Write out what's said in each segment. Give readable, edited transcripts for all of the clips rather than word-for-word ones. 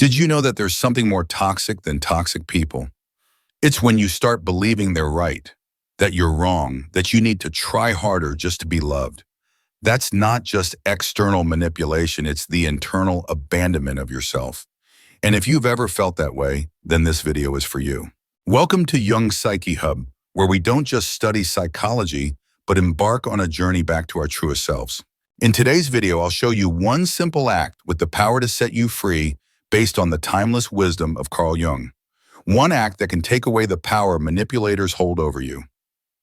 Did you know that there's something more toxic than toxic people? It's when you start believing they're right, that you're wrong, that you need to try harder just to be loved. That's not just external manipulation, it's the internal abandonment of yourself. And if you've ever felt that way, then this video is for you. Welcome to Jung's Psyche Hub, where we don't just study psychology, but embark on a journey back to our truest selves. In today's video, I'll show you one simple act with the power to set you free based on the timeless wisdom of Carl Jung. One act that can take away the power manipulators hold over you.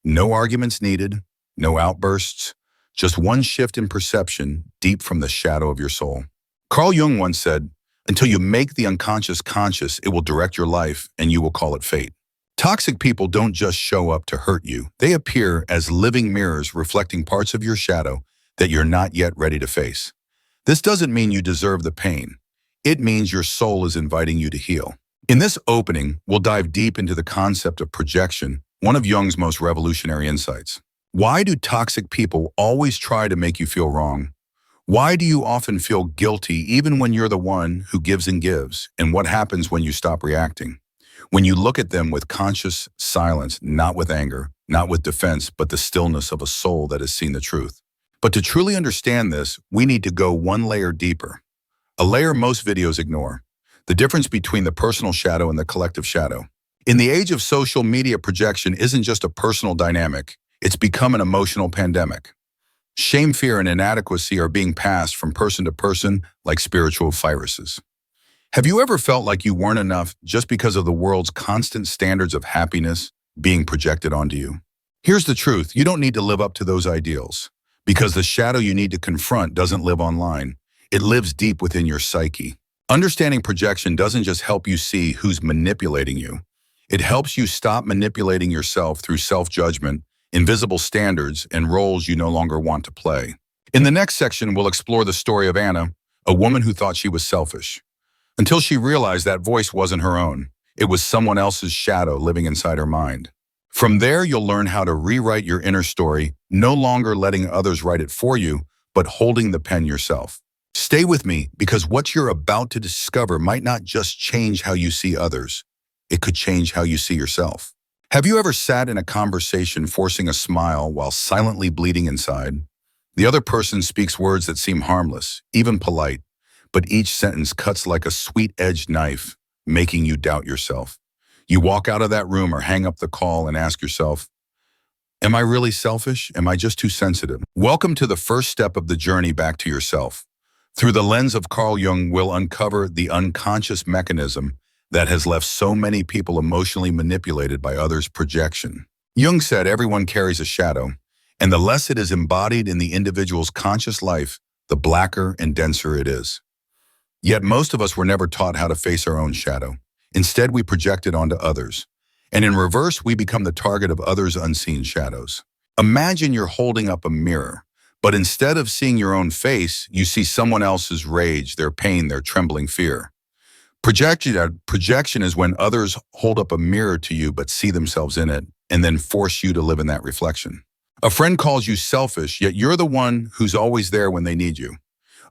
No arguments needed, no outbursts, just one shift in perception deep from the shadow of your soul. Carl Jung once said, "Until you make the unconscious conscious, it will direct your life and you will call it fate." Toxic people don't just show up to hurt you. They appear as living mirrors reflecting parts of your shadow that you're not yet ready to face. This doesn't mean you deserve the pain. It means your soul is inviting you to heal. In this opening, we'll dive deep into the concept of projection, one of Jung's most revolutionary insights. Why do toxic people always try to make you feel wrong? Why do you often feel guilty even when you're the one who gives and gives? And what happens when you stop reacting? When you look at them with conscious silence, not with anger, not with defense, but the stillness of a soul that has seen the truth. But to truly understand this, we need to go one layer deeper. A layer most videos ignore, the difference between the personal shadow and the collective shadow. In the age of social media, projection isn't just a personal dynamic, it's become an emotional pandemic. Shame, fear, and inadequacy are being passed from person to person like spiritual viruses. Have you ever felt like you weren't enough just because of the world's constant standards of happiness being projected onto you? Here's the truth, you don't need to live up to those ideals, because the shadow you need to confront doesn't live online. It lives deep within your psyche. Understanding projection doesn't just help you see who's manipulating you. It helps you stop manipulating yourself through self-judgment, invisible standards, and roles you no longer want to play. In the next section, we'll explore the story of Anna, a woman who thought she was selfish, until she realized that voice wasn't her own. It was someone else's shadow living inside her mind. From there, you'll learn how to rewrite your inner story, no longer letting others write it for you, but holding the pen yourself. Stay with me, because what you're about to discover might not just change how you see others, it could change how you see yourself. Have you ever sat in a conversation forcing a smile while silently bleeding inside? The other person speaks words that seem harmless, even polite, but each sentence cuts like a sweet-edged knife, making you doubt yourself. You walk out of that room or hang up the call and ask yourself, am I really selfish? Am I just too sensitive? Welcome to the first step of the journey back to yourself. Through the lens of Carl Jung, we'll uncover the unconscious mechanism that has left so many people emotionally manipulated by others' projection. Jung said everyone carries a shadow, and the less it is embodied in the individual's conscious life, the blacker and denser it is. Yet most of us were never taught how to face our own shadow. Instead, we project it onto others. And in reverse, we become the target of others' unseen shadows. Imagine you're holding up a mirror, but instead of seeing your own face, you see someone else's rage, their pain, their trembling fear. Projection is when others hold up a mirror to you but see themselves in it, and then force you to live in that reflection. A friend calls you selfish, yet you're the one who's always there when they need you.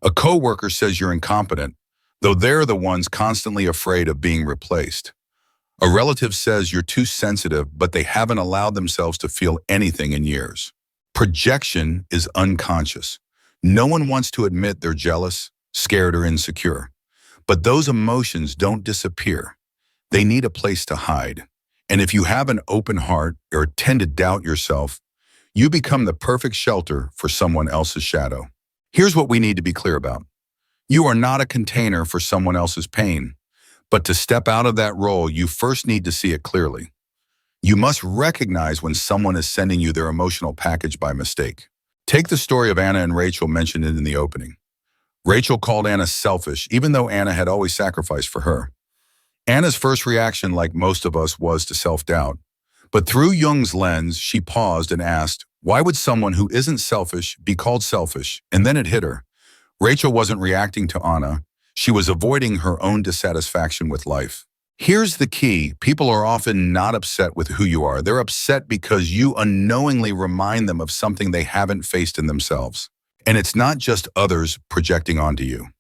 A coworker says you're incompetent, though they're the ones constantly afraid of being replaced. A relative says you're too sensitive, but they haven't allowed themselves to feel anything in years. Projection is unconscious. No one wants to admit they're jealous, scared, or insecure. But those emotions don't disappear. They need a place to hide. And if you have an open heart or tend to doubt yourself, you become the perfect shelter for someone else's shadow. Here's what we need to be clear about. You are not a container for someone else's pain. But to step out of that role, you first need to see it clearly. You must recognize when someone is sending you their emotional package by mistake. Take the story of Anna and Rachel mentioned in the opening. Rachel called Anna selfish, even though Anna had always sacrificed for her. Anna's first reaction, like most of us, was to self-doubt. But through Jung's lens, she paused and asked, why would someone who isn't selfish be called selfish? And then it hit her. Rachel wasn't reacting to Anna. She was avoiding her own dissatisfaction with life. Here's the key. People are often not upset with who you are. They're upset because you unknowingly remind them of something they haven't faced in themselves. And it's not just others projecting onto you.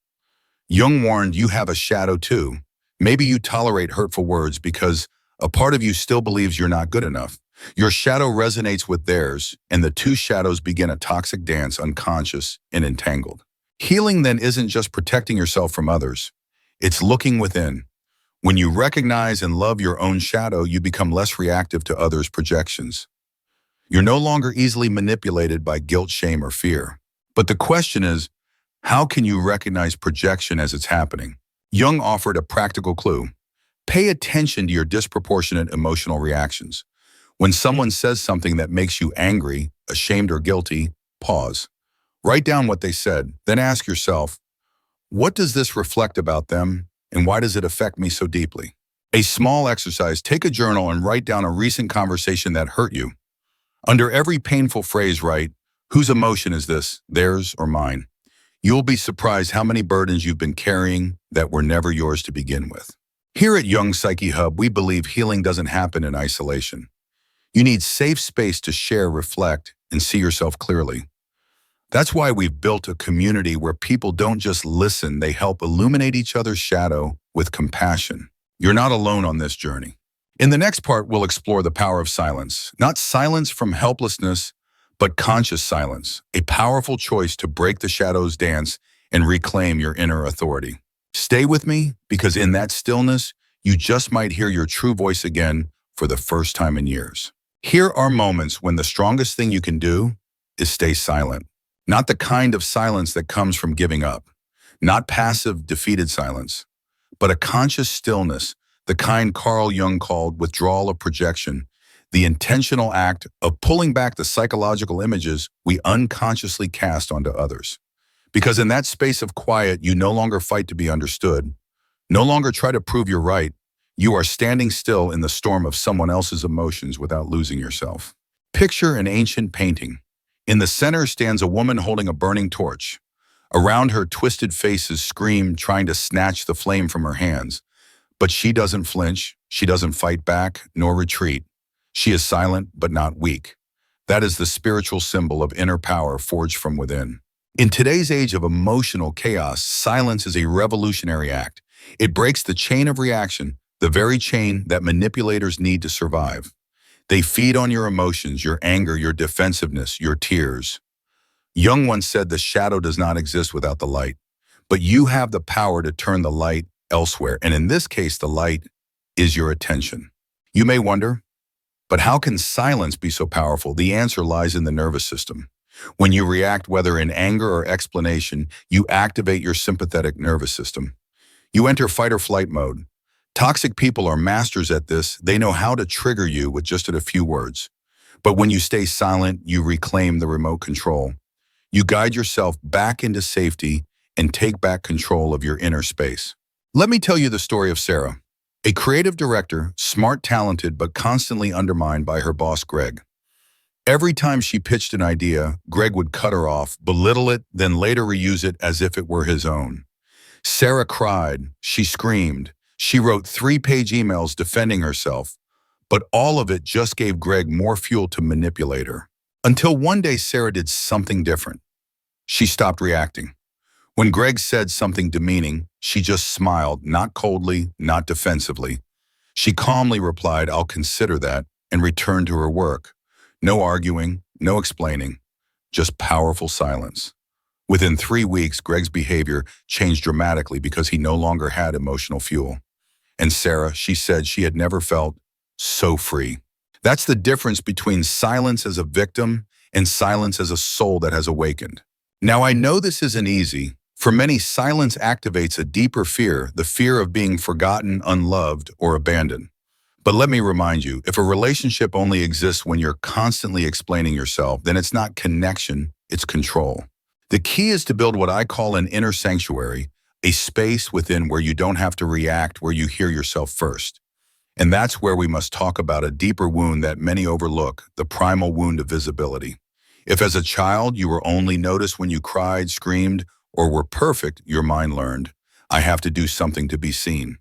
Jung warned you have a shadow too. Maybe you tolerate hurtful words because a part of you still believes you're not good enough. Your shadow resonates with theirs, and the two shadows begin a toxic dance, unconscious and entangled. Healing then isn't just protecting yourself from others. It's looking within. When you recognize and love your own shadow, you become less reactive to others' projections. You're no longer easily manipulated by guilt, shame, or fear. But the question is, how can you recognize projection as it's happening? Jung offered a practical clue. Pay attention to your disproportionate emotional reactions. When someone says something that makes you angry, ashamed, or guilty, pause. Write down what they said, then ask yourself, what does this reflect about them, and why does it affect me so deeply? A small exercise, take a journal and write down a recent conversation that hurt you. Under every painful phrase, write, whose emotion is this, theirs or mine? You'll be surprised how many burdens you've been carrying that were never yours to begin with. Here at Jung Psyche Hub, we believe healing doesn't happen in isolation. You need safe space to share, reflect, and see yourself clearly. That's why we've built a community where people don't just listen, they help illuminate each other's shadow with compassion. You're not alone on this journey. In the next part, we'll explore the power of silence. Not silence from helplessness, but conscious silence, a powerful choice to break the shadow's dance and reclaim your inner authority. Stay with me, because in that stillness, you just might hear your true voice again for the first time in years. Here are moments when the strongest thing you can do is stay silent. Not the kind of silence that comes from giving up, not passive, defeated silence, but a conscious stillness, the kind Carl Jung called withdrawal of projection, the intentional act of pulling back the psychological images we unconsciously cast onto others. Because in that space of quiet, you no longer fight to be understood, no longer try to prove you're right. You are standing still in the storm of someone else's emotions without losing yourself. Picture an ancient painting. In the center stands a woman holding a burning torch. Around her, twisted faces scream, trying to snatch the flame from her hands. But she doesn't flinch, she doesn't fight back, nor retreat. She is silent, but not weak. That is the spiritual symbol of inner power forged from within. In today's age of emotional chaos, silence is a revolutionary act. It breaks the chain of reaction, the very chain that manipulators need to survive. They feed on your emotions, your anger, your defensiveness, your tears. Jung once said the shadow does not exist without the light, but you have the power to turn the light elsewhere, and in this case, the light is your attention. You may wonder, but how can silence be so powerful? The answer lies in the nervous system. When you react, whether in anger or explanation, you activate your sympathetic nervous system. You enter fight or flight mode. Toxic people are masters at this. They know how to trigger you with just a few words. But when you stay silent, you reclaim the remote control. You guide yourself back into safety and take back control of your inner space. Let me tell you the story of Sarah, a creative director, smart, talented, but constantly undermined by her boss, Greg. Every time she pitched an idea, Greg would cut her off, belittle it, then later reuse it as if it were his own. Sarah cried, she screamed, she wrote 3-page emails defending herself, but all of it just gave Greg more fuel to manipulate her. Until one day Sarah did something different. She stopped reacting. When Greg said something demeaning, she just smiled, not coldly, not defensively. She calmly replied, "I'll consider that," and returned to her work. No arguing, no explaining, just powerful silence. Within 3 weeks, Greg's behavior changed dramatically because he no longer had emotional fuel. And Sarah, she said she had never felt so free. That's the difference between silence as a victim and silence as a soul that has awakened. Now, I know this isn't easy. For many, silence activates a deeper fear, the fear of being forgotten, unloved, or abandoned. But let me remind you, if a relationship only exists when you're constantly explaining yourself, then it's not connection, it's control. The key is to build what I call an inner sanctuary, a space within where you don't have to react, where you hear yourself first. And that's where we must talk about a deeper wound that many overlook, the primal wound of visibility. If as a child you were only noticed when you cried, screamed, or were perfect, your mind learned, I have to do something to be seen.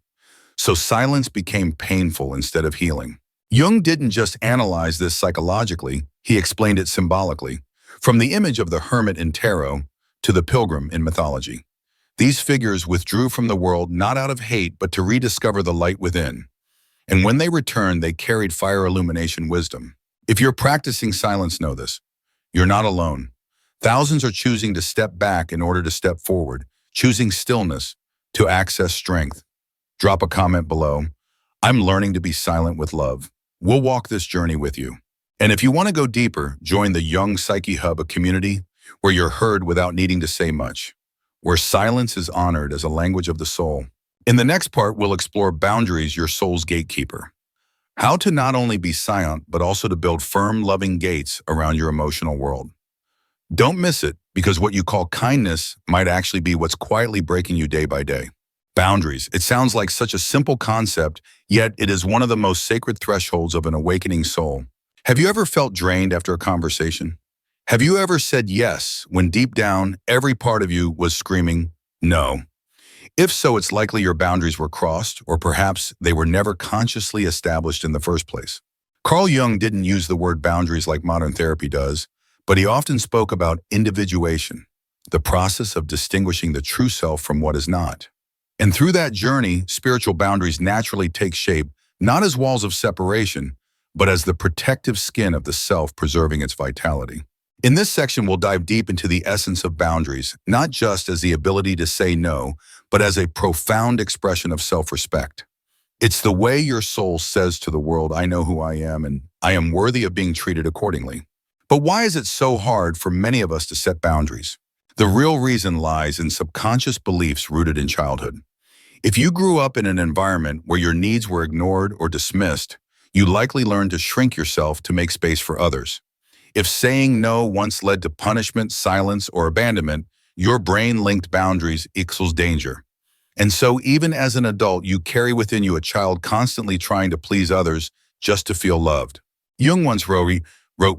So silence became painful instead of healing. Jung didn't just analyze this psychologically, he explained it symbolically, from the image of the hermit in tarot to the pilgrim in mythology. These figures withdrew from the world not out of hate but to rediscover the light within. And when they returned, they carried fire illumination wisdom. If you're practicing silence, know this. You're not alone. Thousands are choosing to step back in order to step forward, choosing stillness to access strength. Drop a comment below. I'm learning to be silent with love. We'll walk this journey with you. And if you want to go deeper, join the Jung Psyche Hub, a community where you're heard without needing to say much, where silence is honored as a language of the soul. In the next part, we'll explore boundaries, your soul's gatekeeper. How to not only be silent, but also to build firm, loving gates around your emotional world. Don't miss it, because what you call kindness might actually be what's quietly breaking you day by day. Boundaries. It sounds like such a simple concept, yet it is one of the most sacred thresholds of an awakening soul. Have you ever felt drained after a conversation? Have you ever said yes when deep down every part of you was screaming no? If so, it's likely your boundaries were crossed, or perhaps they were never consciously established in the first place. Carl Jung didn't use the word boundaries like modern therapy does, but he often spoke about individuation, the process of distinguishing the true self from what is not. And through that journey, spiritual boundaries naturally take shape, not as walls of separation, but as the protective skin of the self preserving its vitality. In this section, we'll dive deep into the essence of boundaries, not just as the ability to say no, but as a profound expression of self-respect. It's the way your soul says to the world, I know who I am, and I am worthy of being treated accordingly. But why is it so hard for many of us to set boundaries? The real reason lies in subconscious beliefs rooted in childhood. If you grew up in an environment where your needs were ignored or dismissed, you likely learned to shrink yourself to make space for others. If saying no once led to punishment, silence, or abandonment, your brain linked boundaries equals danger. And so even as an adult, you carry within you a child constantly trying to please others just to feel loved. Jung once wrote,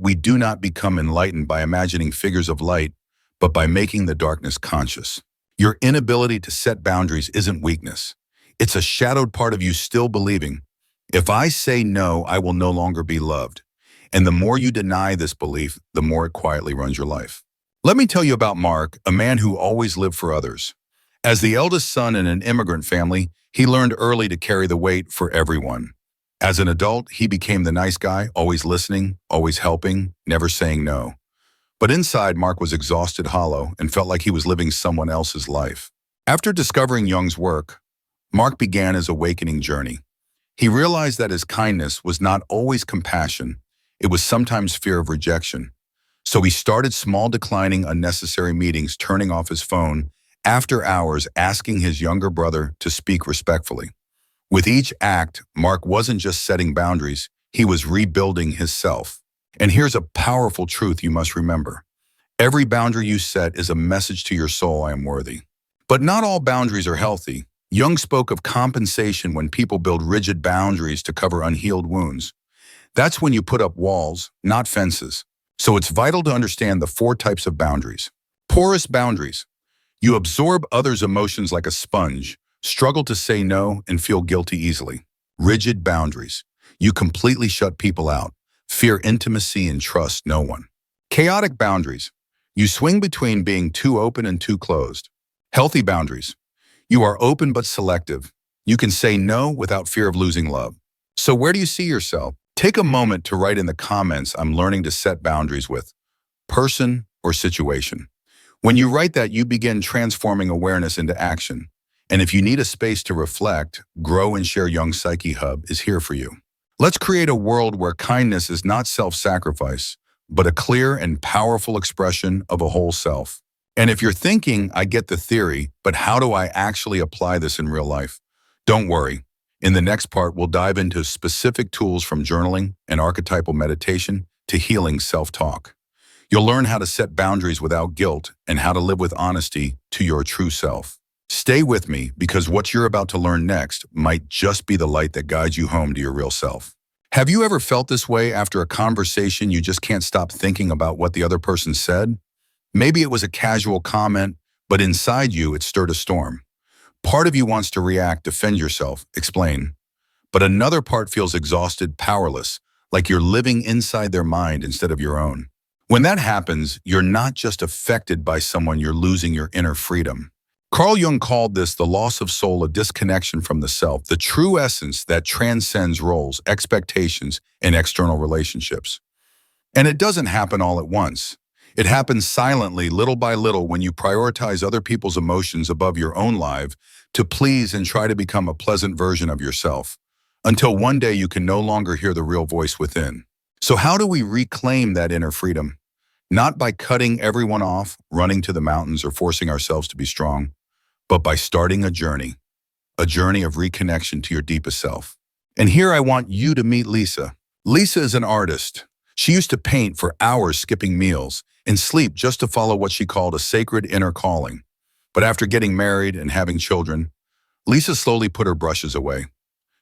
we do not become enlightened by imagining figures of light, but by making the darkness conscious. Your inability to set boundaries isn't weakness. It's a shadowed part of you still believing, if I say no, I will no longer be loved. And the more you deny this belief, the more it quietly runs your life. Let me tell you about Mark, a man who always lived for others. As the eldest son in an immigrant family, he learned early to carry the weight for everyone. As an adult, he became the nice guy, always listening, always helping, never saying no. But inside, Mark was exhausted, hollow, and felt like he was living someone else's life. After discovering Jung's work, Mark began his awakening journey. He realized that his kindness was not always compassion, it was sometimes fear of rejection. So he started small, declining unnecessary meetings, turning off his phone after hours, asking his younger brother to speak respectfully. With each act, Mark wasn't just setting boundaries, he was rebuilding his self. And here's a powerful truth you must remember. Every boundary you set is a message to your soul, I am worthy. But not all boundaries are healthy. Jung spoke of compensation when people build rigid boundaries to cover unhealed wounds. That's when you put up walls, not fences. So it's vital to understand the 4 types of boundaries. Porous boundaries. You absorb others' emotions like a sponge, struggle to say no, and feel guilty easily. Rigid boundaries. You completely shut people out, fear intimacy, and trust no one. Chaotic boundaries. You swing between being too open and too closed. Healthy boundaries. You are open but selective. You can say no without fear of losing love. So where do you see yourself? Take a moment to write in the comments, I'm learning to set boundaries with person or situation. When you write that, you begin transforming awareness into action. And if you need a space to reflect, grow, and share, Jung Psyche Hub is here for you. Let's create a world where kindness is not self-sacrifice, but a clear and powerful expression of a whole self. And if you're thinking, I get the theory, but how do I actually apply this in real life? Don't worry. In the next part, we'll dive into specific tools from journaling and archetypal meditation to healing self-talk. You'll learn how to set boundaries without guilt and how to live with honesty to your true self. Stay with me, because what you're about to learn next might just be the light that guides you home to your real self. Have you ever felt this way after a conversation? You just can't stop thinking about what the other person said? Maybe it was a casual comment, but inside you it stirred a storm. Part of you wants to react, defend yourself, explain. But another part feels exhausted, powerless, like you're living inside their mind instead of your own. When that happens, you're not just affected by someone, you're losing your inner freedom. Carl Jung called this the loss of soul, a disconnection from the self, the true essence that transcends roles, expectations, and external relationships. And it doesn't happen all at once. It happens silently, little by little, when you prioritize other people's emotions above your own life to please and try to become a pleasant version of yourself, until one day you can no longer hear the real voice within. So how do we reclaim that inner freedom? Not by cutting everyone off, running to the mountains, or forcing ourselves to be strong, but by starting a journey of reconnection to your deepest self. And here I want you to meet Lisa. Lisa is an artist. She used to paint for hours, skipping meals and sleep just to follow what she called a sacred inner calling. But after getting married and having children, Lisa slowly put her brushes away.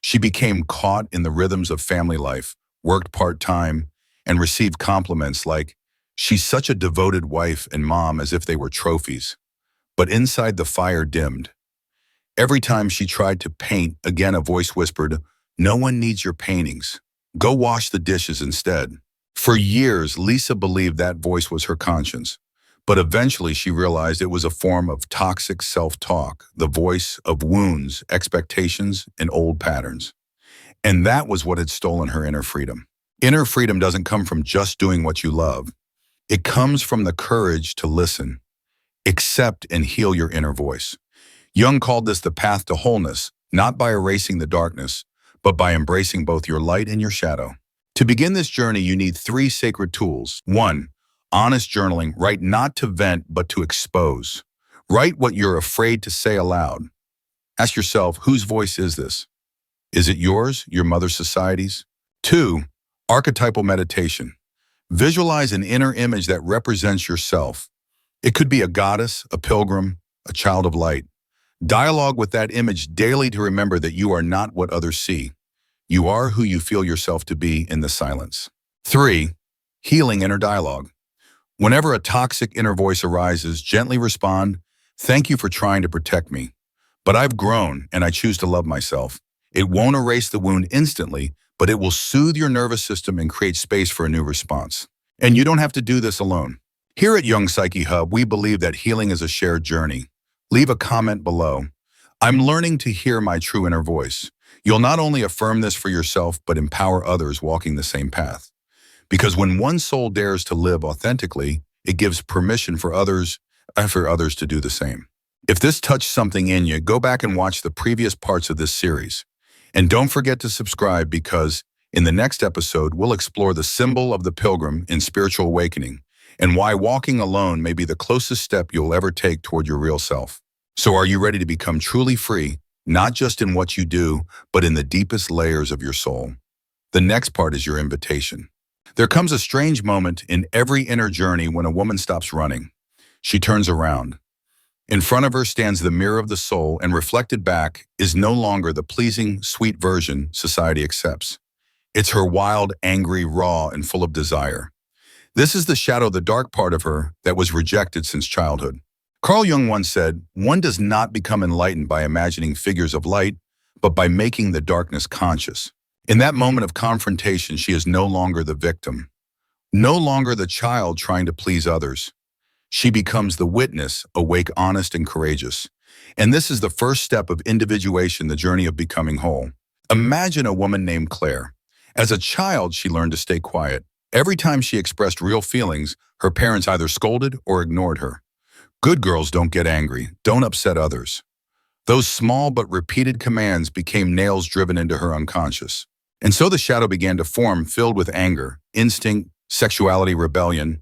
She became caught in the rhythms of family life, worked part-time, and received compliments like, "She's such a devoted wife and mom," as if they were trophies. But inside, the fire dimmed. Every time she tried to paint, again a voice whispered, "No one needs your paintings. Go wash the dishes instead." For years, Lisa believed that voice was her conscience. But eventually she realized it was a form of toxic self-talk, the voice of wounds, expectations, and old patterns. And that was what had stolen her inner freedom. Inner freedom doesn't come from just doing what you love. It comes from the courage to listen, accept, and heal your inner voice. Jung called this the path to wholeness, not by erasing the darkness, but by embracing both your light and your shadow. To begin this journey, you need 3 sacred tools. 1. Honest journaling. Write not to vent, but to expose. Write what you're afraid to say aloud. Ask yourself, whose voice is this? Is it yours, your mother's, society's? 2. Archetypal meditation. Visualize an inner image that represents yourself. It could be a goddess, a pilgrim, a child of light. Dialogue with that image daily to remember that you are not what others see. You are who you feel yourself to be in the silence. 3. Healing inner dialogue. Whenever a toxic inner voice arises, gently respond, "Thank you for trying to protect me. But I've grown and I choose to love myself." It won't erase the wound instantly, but it will soothe your nervous system and create space for a new response. And you don't have to do this alone. Here at Jung Psyche Hub, we believe that healing is a shared journey. Leave a comment below. "I'm learning to hear my true inner voice." You'll not only affirm this for yourself, but empower others walking the same path. Because when one soul dares to live authentically, it gives permission for others to do the same. If this touched something in you, go back and watch the previous parts of this series. And don't forget to subscribe, because in the next episode, we'll explore the symbol of the pilgrim in spiritual awakening and why walking alone may be the closest step you'll ever take toward your real self. So are you ready to become truly free, not just in what you do, but in the deepest layers of your soul? The next part is your invitation. There comes a strange moment in every inner journey when a woman stops running. She turns around. In front of her stands the mirror of the soul, and reflected back is no longer the pleasing, sweet version society accepts. It's her wild, angry, raw, and full of desire. This is the shadow, the dark part of her that was rejected since childhood. Carl Jung once said, "One does not become enlightened by imagining figures of light, but by making the darkness conscious." In that moment of confrontation, she is no longer the victim, no longer the child trying to please others. She becomes the witness, awake, honest, and courageous. And this is the first step of individuation, the journey of becoming whole. Imagine a woman named Claire. As a child, she learned to stay quiet. Every time she expressed real feelings, her parents either scolded or ignored her. Good girls don't get angry, don't upset others. Those small but repeated commands became nails driven into her unconscious. And so the shadow began to form, filled with anger, instinct, sexuality, rebellion,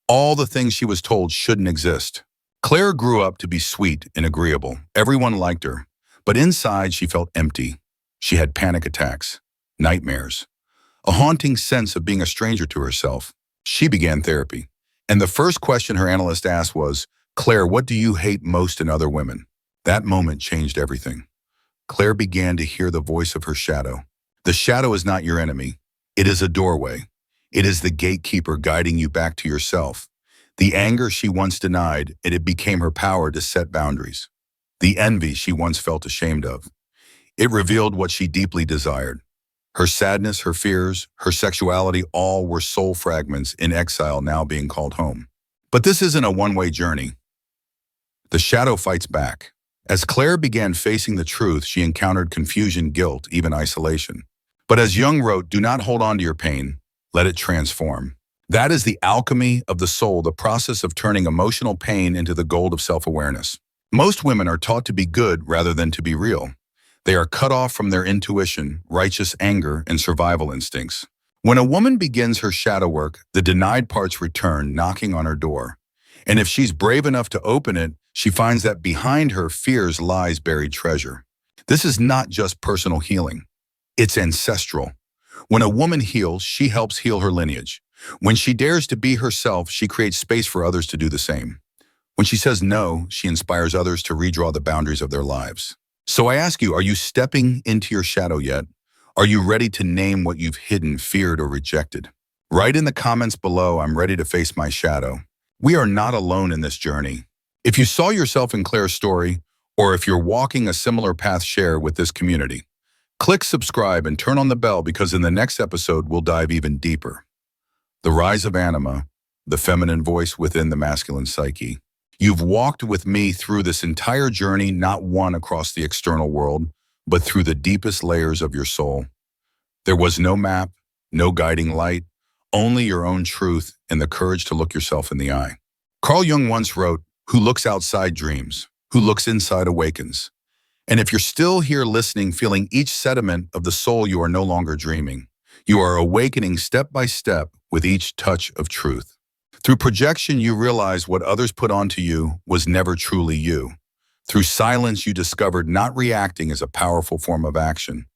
all the things she was told shouldn't exist. Claire grew up to be sweet and agreeable. Everyone liked her. But inside, she felt empty. She had panic attacks, nightmares, a haunting sense of being a stranger to herself. She began therapy. And the first question her analyst asked was, "Claire, what do you hate most in other women?" That moment changed everything. Claire began to hear the voice of her shadow. The shadow is not your enemy. It is a doorway. It is the gatekeeper guiding you back to yourself. The anger she once denied, it became her power to set boundaries. The envy she once felt ashamed of, it revealed what she deeply desired. Her sadness, her fears, her sexuality, all were soul fragments in exile, now being called home. But this isn't a one-way journey. The shadow fights back. As Claire began facing the truth, she encountered confusion, guilt, even isolation. But as Jung wrote, do not hold on to your pain, let it transform. That is the alchemy of the soul, the process of turning emotional pain into the gold of self-awareness. Most women are taught to be good rather than to be real. They are cut off from their intuition, righteous anger, and survival instincts. When a woman begins her shadow work, the denied parts return, knocking on her door. And if she's brave enough to open it, she finds that behind her fears lies buried treasure. This is not just personal healing. It's ancestral. When a woman heals, she helps heal her lineage. When she dares to be herself, she creates space for others to do the same. When she says no, she inspires others to redraw the boundaries of their lives. So I ask you, are you stepping into your shadow yet? Are you ready to name what you've hidden, feared, or rejected? Write in the comments below, I'm ready to face my shadow. We are not alone in this journey. If you saw yourself in Claire's story, or if you're walking a similar path, share with this community. Click subscribe and turn on the bell, because in the next episode, we'll dive even deeper. The rise of anima, the feminine voice within the masculine psyche. You've walked with me through this entire journey, not one across the external world, but through the deepest layers of your soul. There was no map, no guiding light, only your own truth and the courage to look yourself in the eye. Carl Jung once wrote, "Who looks outside dreams, who looks inside awakens." And if you're still here listening, feeling each sediment of the soul, you are no longer dreaming. You are awakening step by step with each touch of truth. Through projection, you realize what others put onto you was never truly you. Through silence, you discovered not reacting is a powerful form of action.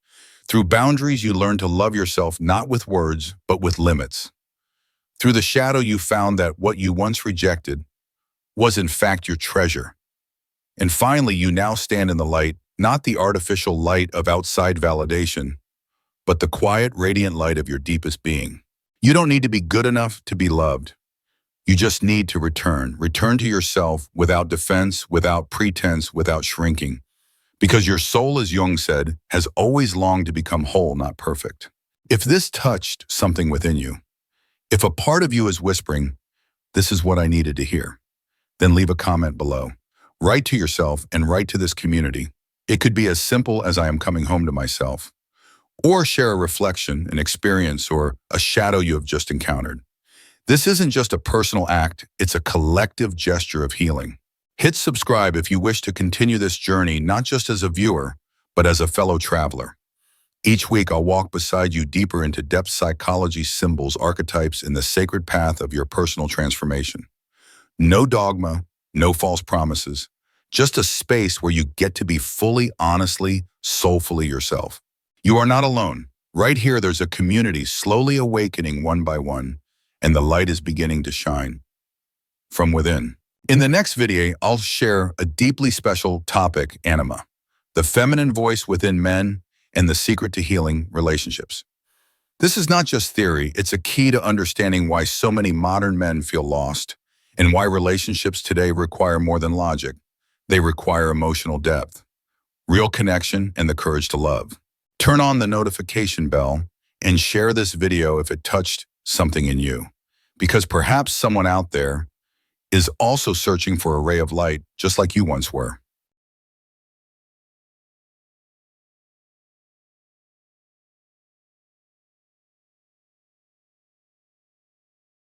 Through boundaries, you learned to love yourself not with words, but with limits. Through the shadow, you found that what you once rejected was in fact your treasure. And finally, you now stand in the light, not the artificial light of outside validation, but the quiet, radiant light of your deepest being. You don't need to be good enough to be loved. You just need to return to yourself without defense, without pretense, without shrinking. Because your soul, as Jung said, has always longed to become whole, not perfect. If this touched something within you, if a part of you is whispering, "This is what I needed to hear," then leave a comment below. Write to yourself and write to this community. It could be as simple as "I am coming home to myself," or share a reflection, an experience, or a shadow you have just encountered. This isn't just a personal act, it's a collective gesture of healing. Hit subscribe if you wish to continue this journey, not just as a viewer, but as a fellow traveler. Each week, I'll walk beside you deeper into depth psychology, symbols, archetypes, and the sacred path of your personal transformation. No dogma, no false promises, just a space where you get to be fully, honestly, soulfully yourself. You are not alone. Right here, there's a community slowly awakening one by one, and the light is beginning to shine from within. In the next video, I'll share a deeply special topic, anima, the feminine voice within men and the secret to healing relationships. This is not just theory, it's a key to understanding why so many modern men feel lost and why relationships today require more than logic. They require emotional depth, real connection, and the courage to love. Turn on the notification bell and share this video if it touched something in you, because perhaps someone out there is also searching for a ray of light, just like you once were.